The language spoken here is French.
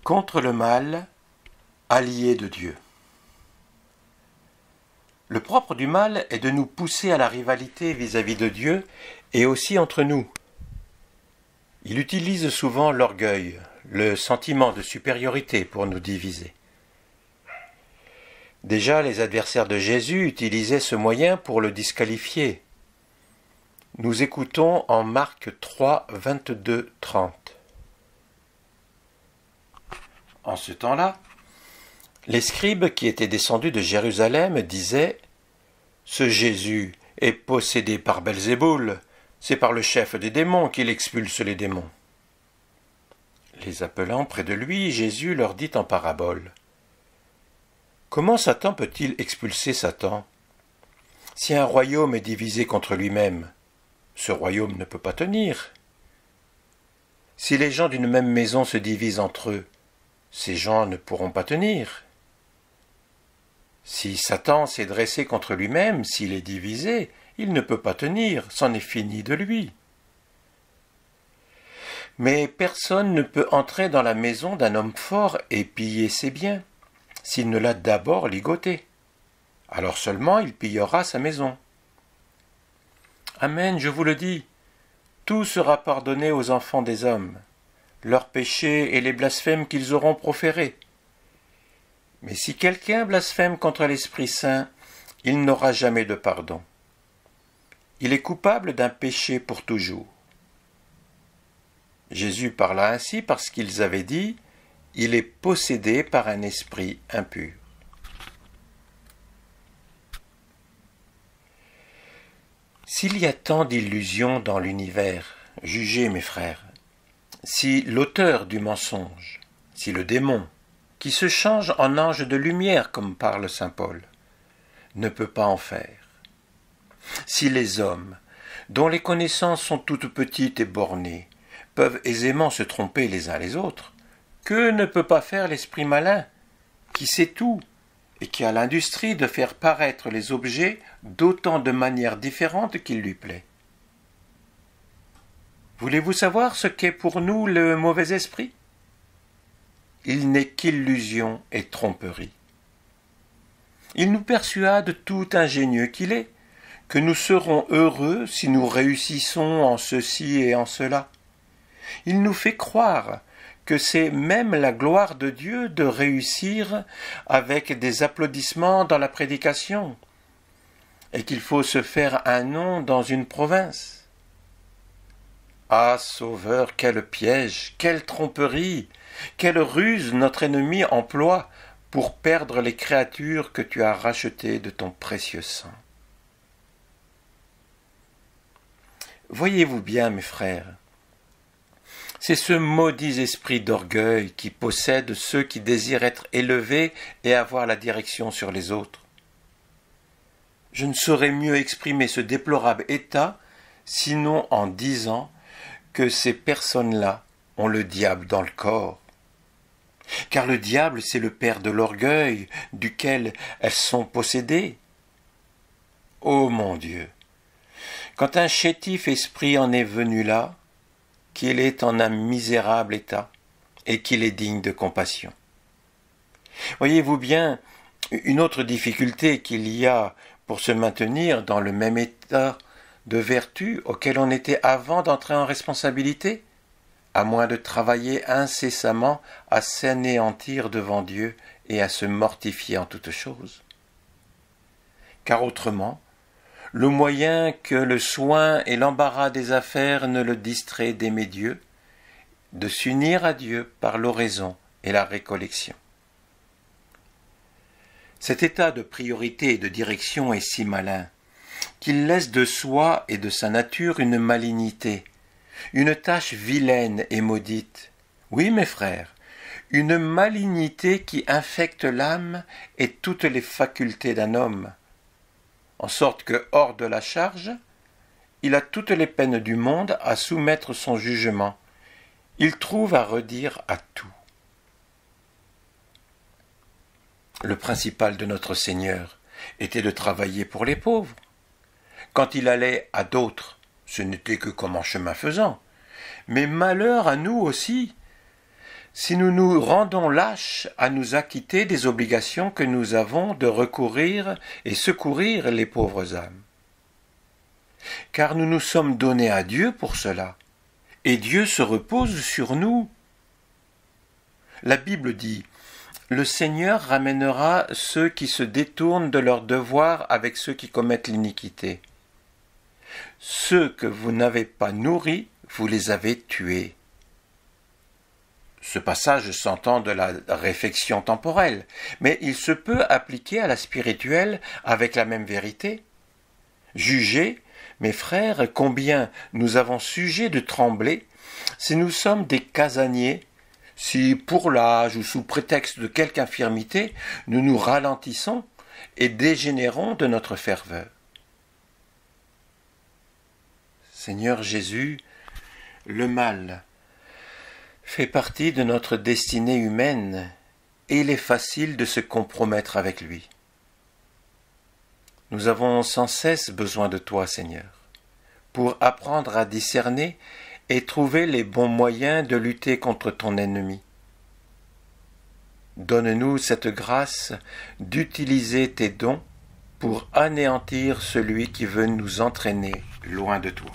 Contre le mal, allié de Dieu. Le propre du mal est de nous pousser à la rivalité vis-à-vis de Dieu et aussi entre nous. Il utilise souvent l'orgueil, le sentiment de supériorité pour nous diviser. Déjà, les adversaires de Jésus utilisaient ce moyen pour le disqualifier. Nous écoutons en Marc 3, 22, 30. En ce temps-là, les scribes qui étaient descendus de Jérusalem disaient « Ce Jésus est possédé par Belzéboul, c'est par le chef des démons qu'il expulse les démons. » Les appelant près de lui, Jésus leur dit en parabole « Comment Satan peut-il expulser Satan? Si un royaume est divisé contre lui-même, ce royaume ne peut pas tenir. Si les gens d'une même maison se divisent entre eux, ces gens ne pourront pas tenir. Si Satan s'est dressé contre lui-même, s'il est divisé, il ne peut pas tenir, c'en est fini de lui. Mais personne ne peut entrer dans la maison d'un homme fort et piller ses biens, s'il ne l'a d'abord ligoté. Alors seulement il pillera sa maison. Amen, je vous le dis, tout sera pardonné aux enfants des hommes, leurs péchés et les blasphèmes qu'ils auront proférés. Mais si quelqu'un blasphème contre l'Esprit Saint, il n'aura jamais de pardon. Il est coupable d'un péché pour toujours. Jésus parla ainsi parce qu'ils avaient dit « Il est possédé par un esprit impur ». S'il y a tant d'illusions dans l'univers, jugez mes frères, si l'auteur du mensonge, si le démon, qui se change en ange de lumière comme parle saint Paul, ne peut pas en faire, si les hommes, dont les connaissances sont toutes petites et bornées, peuvent aisément se tromper les uns les autres, que ne peut pas faire l'esprit malin, qui sait tout, et qui a l'industrie de faire paraître les objets d'autant de manières différentes qu'il lui plaît. Voulez-vous savoir ce qu'est pour nous le mauvais esprit? Il n'est qu'illusion et tromperie. Il nous persuade tout ingénieux qu'il est, que nous serons heureux si nous réussissons en ceci et en cela. Il nous fait croire que c'est même la gloire de Dieu de réussir avec des applaudissements dans la prédication, et qu'il faut se faire un nom dans une province. Ah, Sauveur, quel piège, quelle tromperie, quelle ruse notre ennemi emploie pour perdre les créatures que tu as rachetées de ton précieux sang. Voyez-vous bien, mes frères, c'est ce maudit esprit d'orgueil qui possède ceux qui désirent être élevés et avoir la direction sur les autres. Je ne saurais mieux exprimer ce déplorable état sinon en disant que ces personnes-là ont le diable dans le corps. Car le diable, c'est le père de l'orgueil, duquel elles sont possédées. Ô mon Dieu, quand un chétif esprit en est venu là, qu'il est en un misérable état, et qu'il est digne de compassion. Voyez-vous bien une autre difficulté qu'il y a pour se maintenir dans le même état de vertu auquel on était avant d'entrer en responsabilité, à moins de travailler incessamment à s'anéantir devant Dieu et à se mortifier en toutes choses. Car autrement, le moyen que le soin et l'embarras des affaires ne le distraient d'aimer Dieu, de s'unir à Dieu par l'oraison et la récollection. Cet état de priorité et de direction est si malin qu'il laisse de soi et de sa nature une malignité, une tâche vilaine et maudite. Oui, mes frères, une malignité qui infecte l'âme et toutes les facultés d'un homme, en sorte que, hors de la charge, il a toutes les peines du monde à soumettre son jugement. Il trouve à redire à tout. Le principal de notre Seigneur était de travailler pour les pauvres. Quand il allait à d'autres, ce n'était que comme en chemin faisant. Mais malheur à nous aussi, si nous nous rendons lâches à nous acquitter des obligations que nous avons de recourir et secourir les pauvres âmes. Car nous nous sommes donnés à Dieu pour cela, et Dieu se repose sur nous. La Bible dit « Le Seigneur ramènera ceux qui se détournent de leur devoir avec ceux qui commettent l'iniquité. Ceux que vous n'avez pas nourris, vous les avez tués. » Ce passage s'entend de la réflexion temporelle, mais il se peut appliquer à la spirituelle avec la même vérité. Jugez, mes frères, combien nous avons sujet de trembler si nous sommes des casaniers, si pour l'âge ou sous prétexte de quelque infirmité, nous nous ralentissons et dégénérons de notre ferveur. Seigneur Jésus, le mal fait partie de notre destinée humaine et il est facile de se compromettre avec lui. Nous avons sans cesse besoin de toi, Seigneur, pour apprendre à discerner et trouver les bons moyens de lutter contre ton ennemi. Donne-nous cette grâce d'utiliser tes dons pour anéantir celui qui veut nous entraîner loin de toi.